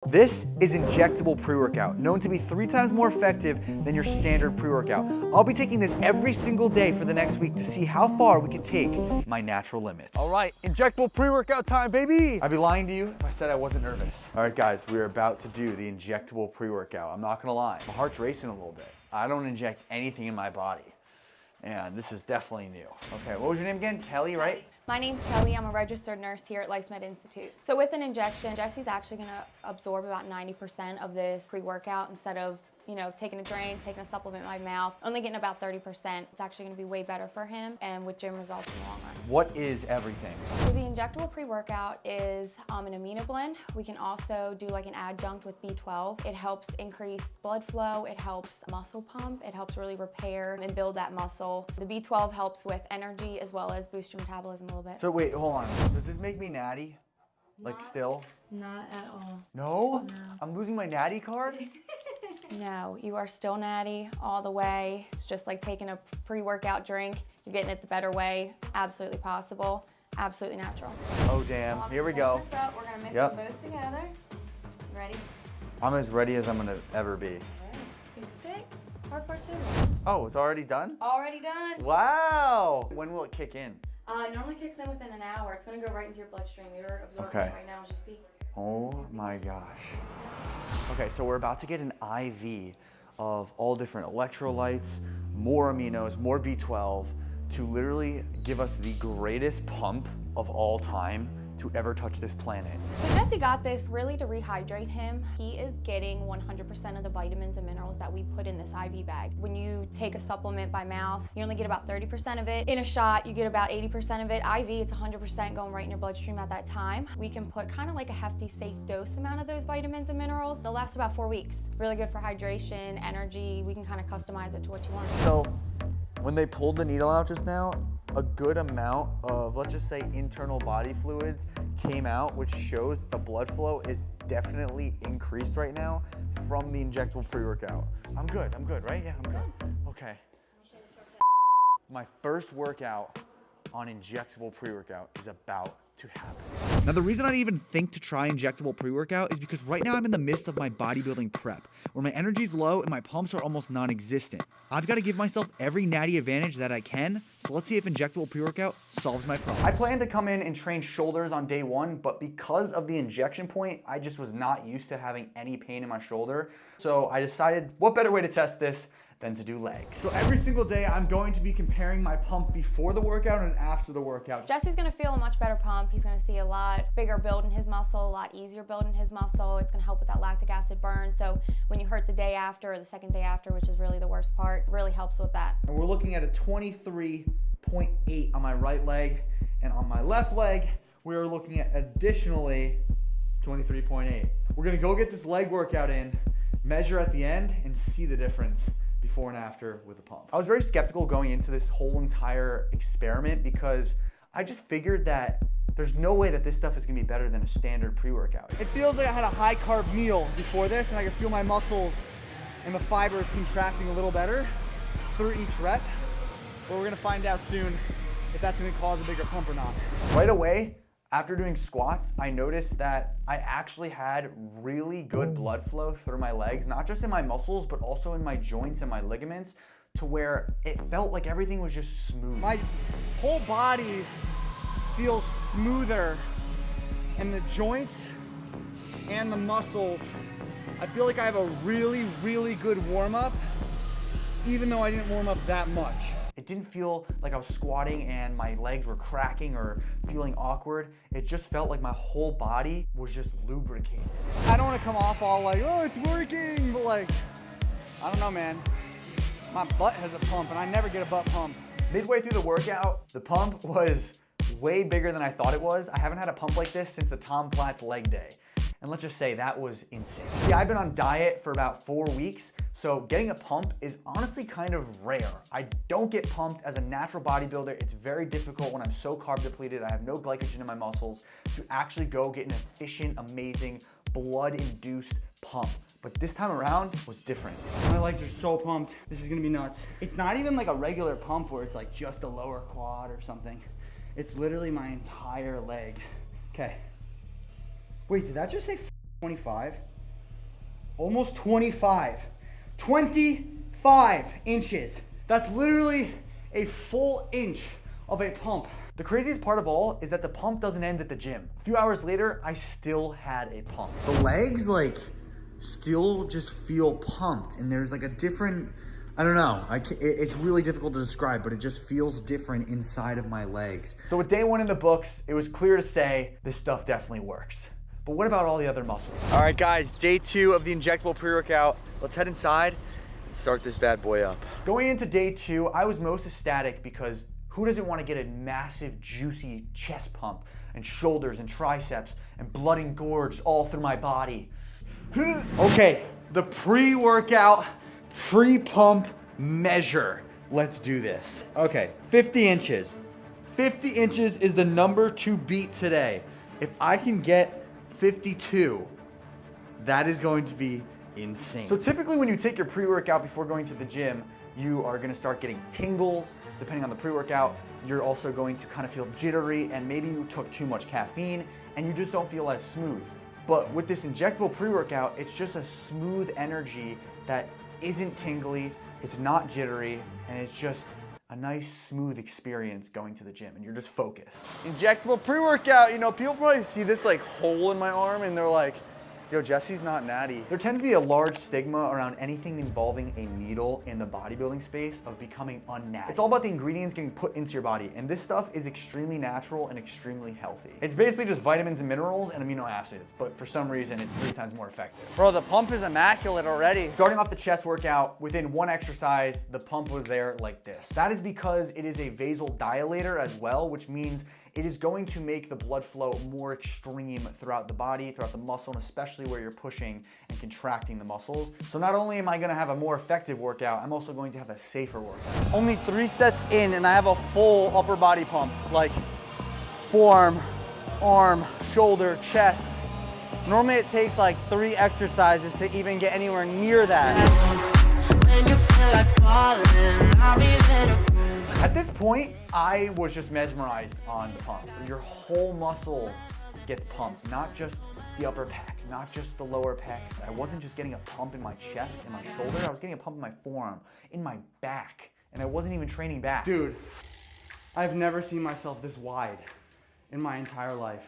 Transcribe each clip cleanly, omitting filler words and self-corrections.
This is Injectable pre-workout, known to be 3 times more effective than your standard pre-workout. I'll be taking this every single day for the next week to see how far we can take my natural limits. All right, Injectable pre-workout time, baby! I'd be lying to you if I said I wasn't nervous. All right, guys, we're about to do the Injectable pre-workout. I'm not gonna lie, my heart's racing a little bit. I don't inject anything in my body, and this is definitely new. Okay, what was your name again? Kelly, right? My name's Kelly. I'm a registered nurse here at LifeMed Institute. So with an injection, Jesse's actually gonna absorb about 90% of this pre-workout instead of, taking a drink, taking a supplement in my mouth, only getting about 30%. It's actually gonna be way better for him and with gym results in the long run. What is everything? So the Injectable pre-workout is an amino blend. We can also do like an adjunct with B12. It helps increase blood flow. It helps muscle pump. It helps really repair and build that muscle. The B12 helps with energy as well as boost your metabolism a little bit. So wait, hold on. Does this make me natty? Like still? Not at all. No? No. I'm losing my natty card? No, you are still natty all the way. It's just like taking a pre-workout drink. You're getting it the better way. Absolutely possible. Absolutely natural. Oh damn, here we go. This up. We're gonna mix them both together. Ready? I'm as ready as I'm gonna ever be. Big stick. Hard part too. Oh, it's already done? Already done. Wow! When will it kick in? Normally kicks in within an hour. It's gonna go right into your bloodstream. You're absorbing it right now as you speak. Oh my gosh. Okay, so we're about to get an IV of all different electrolytes, more aminos, more B12 to literally give us the greatest pump of all time to ever touch this planet. So Jesse got this really to rehydrate him. He is getting 100% of the vitamins and minerals that we put in this IV bag. When you take a supplement by mouth, you only get about 30% of it. In a shot, you get about 80% of it. IV, it's 100% going right in your bloodstream at that time. We can put kind of like a hefty, safe dose amount of those vitamins and minerals. They'll last about 4 weeks. Really good for hydration, energy. We can kind of customize it to what you want. So when they pulled the needle out just now, a good amount of, let's just say, internal body fluids came out, which shows the blood flow is definitely increased right now from the Injectable pre-workout. I'm good, right? Yeah, I'm good. Okay. My first workout on Injectable pre-workout is about to happen. Now, the reason I even think to try Injectable pre-workout is because right now I'm in the midst of my bodybuilding prep, where my energy's low and my pumps are almost non-existent. I've got to give myself every natty advantage that I can, so let's see if Injectable pre-workout solves my problem. I plan to come in and train shoulders on day 1, but because of the injection point, I just was not used to having any pain in my shoulder. So I decided, what better way to test this than to do legs. So every single day I'm going to be comparing my pump before the workout and after the workout. Jesse's gonna feel a much better pump. He's gonna see a lot bigger build in his muscle, a lot easier build in his muscle. It's gonna help with that lactic acid burn. So when you hurt the day after or the second day after, which is really the worst part, it really helps with that. And we're looking at a 23.8 on my right leg, and on my left leg, we're looking at additionally 23.8. We're gonna go get this leg workout in, measure at the end, and see the difference before and after with the pump. I was very skeptical going into this whole entire experiment because I just figured that there's no way that this stuff is gonna be better than a standard pre-workout. It feels like I had a high carb meal before this and I can feel my muscles and the fibers contracting a little better through each rep, but we're gonna find out soon if that's gonna cause a bigger pump or not. Right away, after doing squats, I noticed that I actually had really good blood flow through my legs, not just in my muscles, but also in my joints and my ligaments, to where it felt like everything was just smooth. My whole body feels smoother in the joints and the muscles. I feel like I have a really, really good warm-up, even though I didn't warm up that much. It didn't feel like I was squatting and my legs were cracking or feeling awkward. It just felt like my whole body was just lubricated. I don't want to come off all like, oh, it's working, but like, I don't know, man. My butt has a pump and I never get a butt pump. Midway through the workout, the pump was way bigger than I thought it was. I haven't had a pump like this since the Tom Platz leg day. And let's just say that was insane. See, I've been on diet for about 4 weeks, so getting a pump is honestly kind of rare. I don't get pumped as a natural bodybuilder. It's very difficult when I'm so carb depleted, I have no glycogen in my muscles, to actually go get an efficient, amazing, blood-induced pump. But this time around was different. My legs are so pumped. This is gonna be nuts. It's not even like a regular pump where it's like just a lower quad or something. It's literally my entire leg. Okay. Wait, did that just say 25? almost 25. 25 inches. That's literally a full inch of a pump. The craziest part of all is that the pump doesn't end at the gym. A few hours later, I still had a pump. The legs like still just feel pumped, and there's like a different, I don't know, it's really difficult to describe, but it just feels different inside of my legs. So with day one in the books, it was clear to say this stuff definitely works. But what about all the other muscles? All right guys, day 2 of the injectable pre-workout. Let's head inside and start this bad boy up. Going into day 2, I was most ecstatic because who doesn't want to get a massive, juicy chest pump and shoulders and triceps and blood and gorge all through my body? Okay, the pre-workout, pre-pump measure. Let's do this. Okay, 50 inches. 50 inches is the number to beat today. If I can get 52, that is going to be insane. So typically when you take your pre-workout before going to the gym, you are gonna start getting tingles. Depending on the pre-workout, you're also going to kind of feel jittery, and maybe you took too much caffeine and you just don't feel as smooth. But with this injectable pre-workout, it's just a smooth energy that isn't tingly, it's not jittery, and it's just a nice smooth experience going to the gym, and you're just focused. Injectable pre-workout, you know, people probably see this like hole in my arm and they're like, yo, Jesse's not natty. There tends to be a large stigma around anything involving a needle in the bodybuilding space of becoming unnatural. It's all about the ingredients getting put into your body, and this stuff is extremely natural and extremely healthy. It's basically just vitamins and minerals and amino acids, but for some reason it's 3 times more effective. Bro, the pump is immaculate already. Starting off the chest workout, within one exercise, the pump was there like this. That is because it is a vasodilator as well, which means it is going to make the blood flow more extreme throughout the body, throughout the muscle, and especially where you're pushing and contracting the muscles. So not only am I gonna have a more effective workout, I'm also going to have a safer workout. Only 3 sets in and I have a full upper body pump, like forearm, arm, shoulder, chest. Normally it takes like 3 exercises to even get anywhere near that. When you feel like falling, I'll be there. At this point, I was just mesmerized on the pump. Your whole muscle gets pumped, not just the upper pec, not just the lower pec. I wasn't just getting a pump in my chest and my shoulder, I was getting a pump in my forearm, in my back, and I wasn't even training back. Dude, I've never seen myself this wide in my entire life.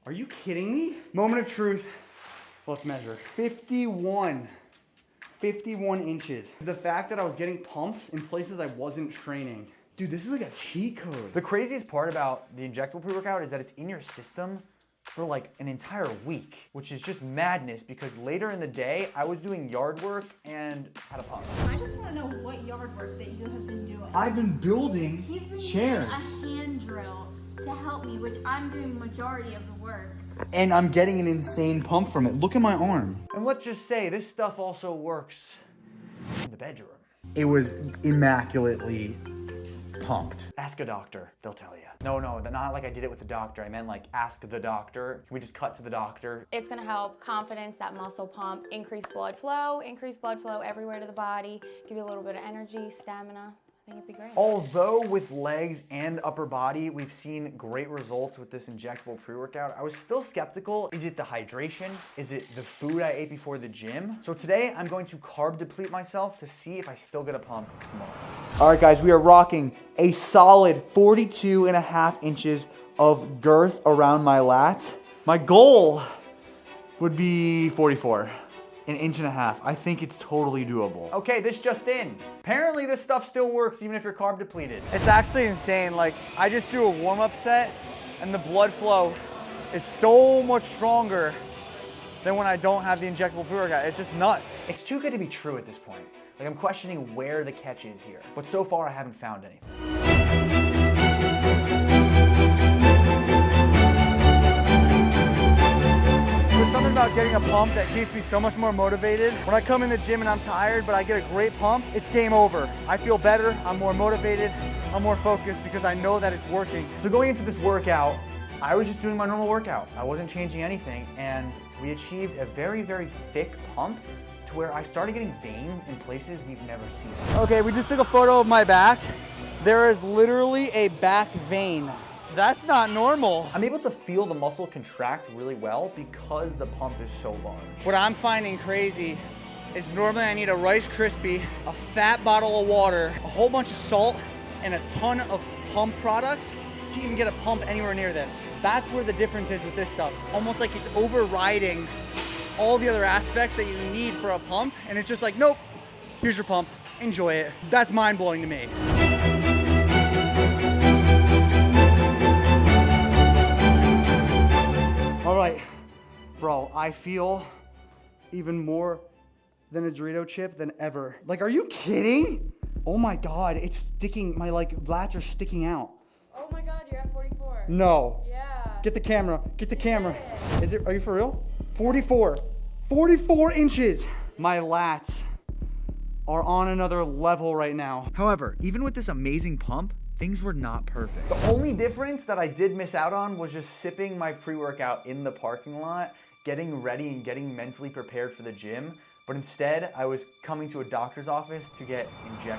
Are you kidding me? Moment of truth, let's measure. 51 inches. The fact that I was getting pumps in places I wasn't training. Dude, this is like a cheat code. The craziest part about the injectable pre-workout is that it's in your system for like an entire week, which is just madness because later in the day, I was doing yard work and had a pump. I just want to know what yard work that you have been doing. I've been building He's been chairs. using a hand drill to help me, which I'm doing majority of the work. And I'm getting an insane pump from it. Look at my arm. And let's just say this stuff also works in the bedroom. It was immaculately pumped. Ask a doctor, they'll tell you. No, not like I did it with the doctor. I meant like ask the doctor. Can we just cut to the doctor? It's gonna help confidence, that muscle pump, increase blood flow everywhere to the body, give you a little bit of energy, stamina. I think it'd be great. Although with legs and upper body, we've seen great results with this injectable pre-workout, I was still skeptical. Is it the hydration? Is it the food I ate before the gym? So today I'm going to carb deplete myself to see if I still get a pump tomorrow. All right guys, we are rocking a solid 42.5 inches of girth around my lats. My goal would be 44. An inch and a half. I think it's totally doable. Okay, this just in. Apparently this stuff still works even if you're carb depleted. It's actually insane. Like, I just do a warm-up set and the blood flow is so much stronger than when I don't have the injectable pre-workout. It's just nuts. It's too good to be true at this point. Like, I'm questioning where the catch is here. But so far, I haven't found anything. Something about getting a pump that keeps me so much more motivated. When I come in the gym and I'm tired, but I get a great pump, it's game over. I feel better, I'm more motivated, I'm more focused because I know that it's working. So going into this workout, I was just doing my normal workout. I wasn't changing anything, and we achieved a very, very thick pump to where I started getting veins in places we've never seen. Okay, we just took a photo of my back. There is literally a back vein That's not normal. I'm able to feel the muscle contract really well because the pump is so large. What I'm finding crazy is normally I need a Rice Krispie, a fat bottle of water, a whole bunch of salt, and a ton of pump products to even get a pump anywhere near this. That's where the difference is with this stuff. It's almost like it's overriding all the other aspects that you need for a pump, and it's just like, nope, here's your pump, enjoy it. That's mind-blowing to me. All right, bro, I feel even more than a Dorito chip than ever. Like, are you kidding? Oh my God, it's sticking, my like lats are sticking out. Oh my God, you're at 44. No. Yeah. Get the camera, get the camera. Is it, are you for real? 44 inches. My lats are on another level right now. However, even with this amazing pump, things were not perfect. The only difference that I did miss out on was just sipping my pre-workout in the parking lot, getting ready and getting mentally prepared for the gym. But instead, I was coming to a doctor's office to get injected.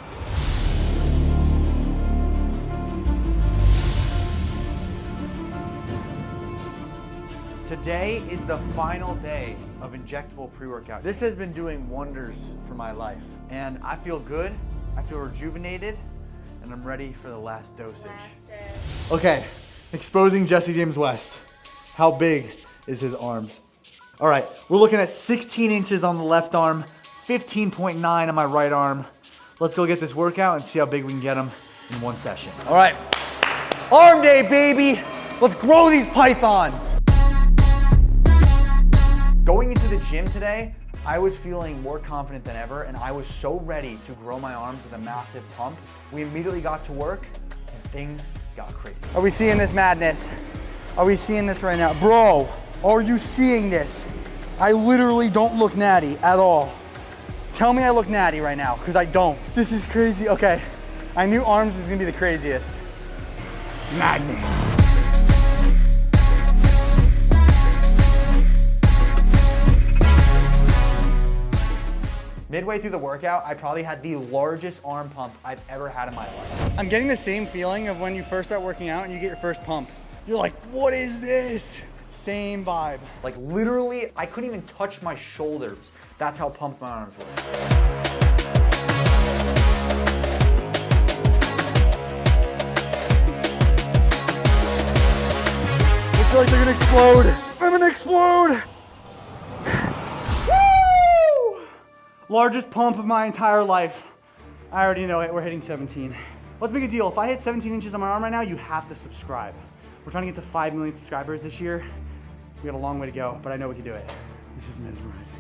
Today is the final day of injectable pre-workout. This has been doing wonders for my life. And I feel good, I feel rejuvenated, and I'm ready for the last dosage. Okay, exposing Jesse James West. How big is his arms? All right, we're looking at 16 inches on the left arm, 15.9 on my right arm. Let's go get this workout and see how big we can get them in one session. All right, arm day, baby. Let's grow these pythons. Going into the gym today, I was feeling more confident than ever, and I was so ready to grow my arms with a massive pump. We immediately got to work, and things got crazy. Are we seeing this madness? Are we seeing this right now? Bro, are you seeing this? I literally don't look natty at all. Tell me I look natty right now, because I don't. This is crazy. Okay, I knew arms is gonna be the craziest. Madness. Midway through the workout, I probably had the largest arm pump I've ever had in my life. I'm getting the same feeling of when you first start working out and you get your first pump. You're like, what is this? Same vibe. Like literally, I couldn't even touch my shoulders. That's how pumped my arms were. I feel like they're gonna explode. I'm gonna explode. Woo! Largest pump of my entire life. I already know it, we're hitting 17. Let's make a deal. If I hit 17 inches on my arm right now, you have to subscribe. We're trying to get to 5 million subscribers this year. We got a long way to go, but I know we can do it. This is mesmerizing.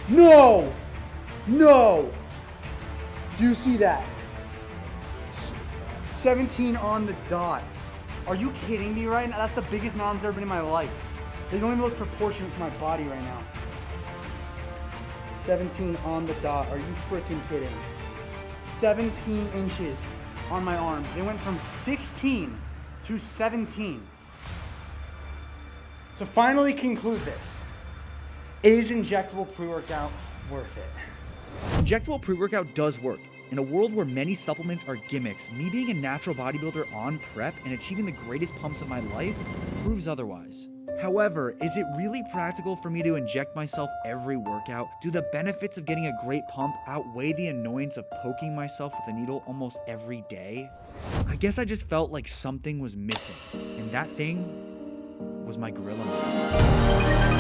No! No! Do you see that? 17 on the dot. Are you kidding me right now? That's the biggest my arm's ever been in my life. They don't even look proportionate to my body right now. 17 on the dot. Are you freaking kidding? 17 inches on my arms. They went from 16 to 17. To finally conclude this, is injectable pre-workout worth it? Injectable pre-workout does work. In a world where many supplements are gimmicks, me being a natural bodybuilder on prep and achieving the greatest pumps of my life proves otherwise. However, is it really practical for me to inject myself every workout? Do the benefits of getting a great pump outweigh the annoyance of poking myself with a needle almost every day? I guess I just felt like something was missing, and that thing was my gorilla mind.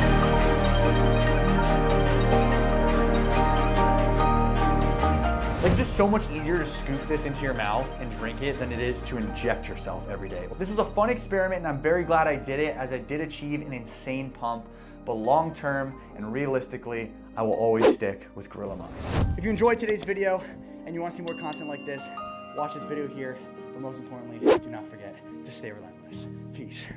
Like, just so much easier to scoop this into your mouth and drink it than it is to inject yourself every day. This was a fun experiment, and I'm very glad I did it, as I did achieve an insane pump. But long term and realistically, I will always stick with gorilla mind. If you enjoyed today's video and you want to see more content like this, watch this video here. But most importantly, do not forget to stay relentless. Peace.